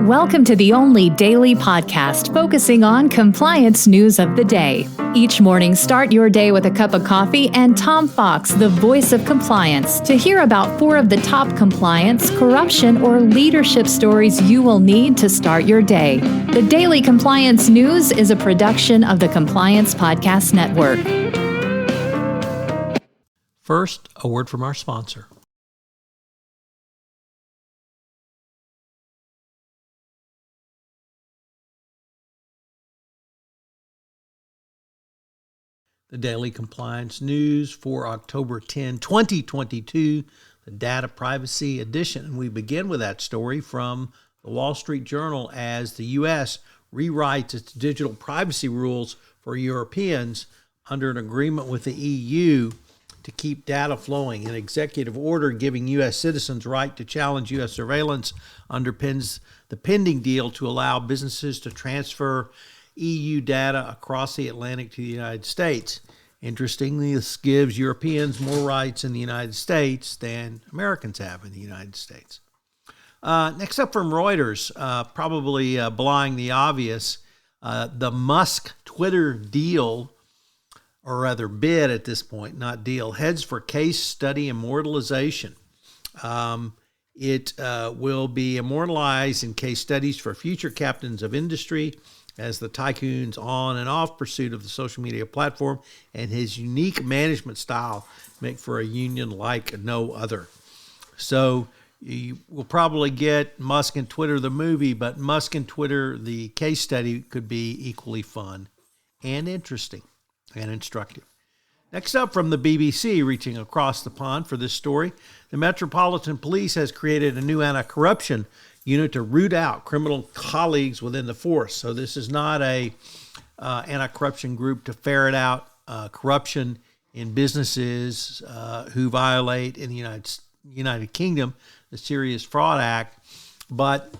Welcome to the only daily podcast focusing on compliance news of the day. Each morning, start your day with a cup of coffee and Tom Fox, the voice of compliance, to hear about 4 of the top compliance, corruption, or leadership stories you will need to start your day. The Daily Compliance News is a production of the Compliance Podcast Network. First, a word from our sponsor. The Daily Compliance News for October 10, 2022, the Data Privacy Edition. And we begin with that story from the Wall Street Journal as the U.S. rewrites its digital privacy rules for Europeans under an agreement with the EU to keep data flowing. An executive order giving U.S. citizens right to challenge U.S. surveillance underpins the pending deal to allow businesses to transfer EU data across the Atlantic to the United States. Interestingly, this gives Europeans more rights in the United States than Americans have in the United States. Next up from Reuters, probably belying the obvious, the Musk-Twitter deal, or rather bid at this point, not deal, heads for case study immortalization. It will be immortalized in case studies for future captains of industry as the tycoon's on and off pursuit of the social media platform and his unique management style make for a union like no other. So you will probably get Musk and Twitter the movie, but Musk and Twitter the case study could be equally fun and interesting and instructive. Next up from the BBC, reaching across the pond for this story, the Metropolitan Police has created a new anti-corruption unit to root out criminal colleagues within the force. So this is not a anti-corruption group to ferret out corruption in businesses who violate in the United Kingdom the Serious Fraud Act, but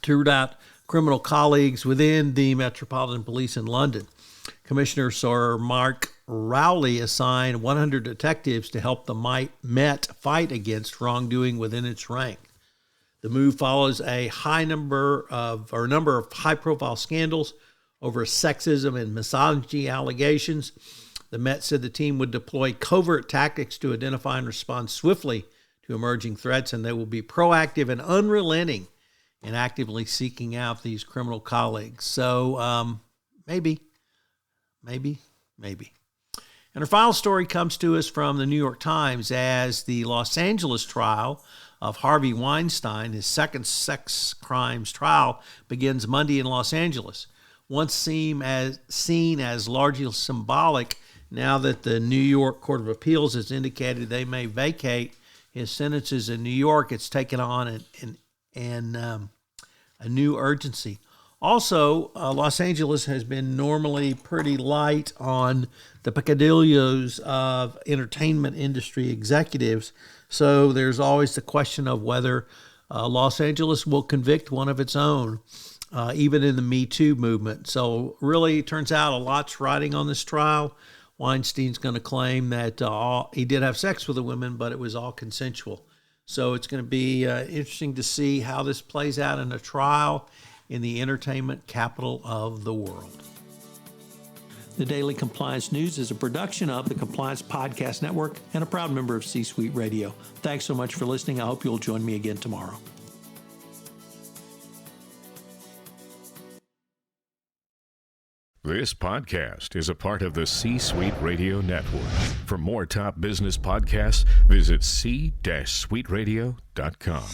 to root out criminal colleagues within the Metropolitan Police in London. Commissioner Sir Mark Rowley assigned 100 detectives to help the Met fight against wrongdoing within its rank. The move follows a number of high-profile scandals over sexism and misogyny allegations. The Met said the team would deploy covert tactics to identify and respond swiftly to emerging threats, and they will be proactive and unrelenting in actively seeking out these criminal colleagues. So maybe. And our final story comes to us from the New York Times as the Los Angeles trial of Harvey Weinstein, his second sex crimes trial, begins Monday in Los Angeles. Once seen as largely symbolic, now that the New York Court of Appeals has indicated they may vacate his sentences in New York, it's taken on a new urgency. Also, Los Angeles has been normally pretty light on the peccadillos of entertainment industry executives, so there's always the question of whether Los Angeles will convict one of its own, even in the Me Too movement. So really, it turns out a lot's riding on this trial. Weinstein's going to claim that he did have sex with the women, but it was all consensual. So it's going to be interesting to see how this plays out in a trial in the entertainment capital of the world. The Daily Compliance News is a production of the Compliance Podcast Network and a proud member of C-Suite Radio. Thanks so much for listening. I hope you'll join me again tomorrow. This podcast is a part of the C-Suite Radio Network. For more top business podcasts, visit c-suiteradio.com.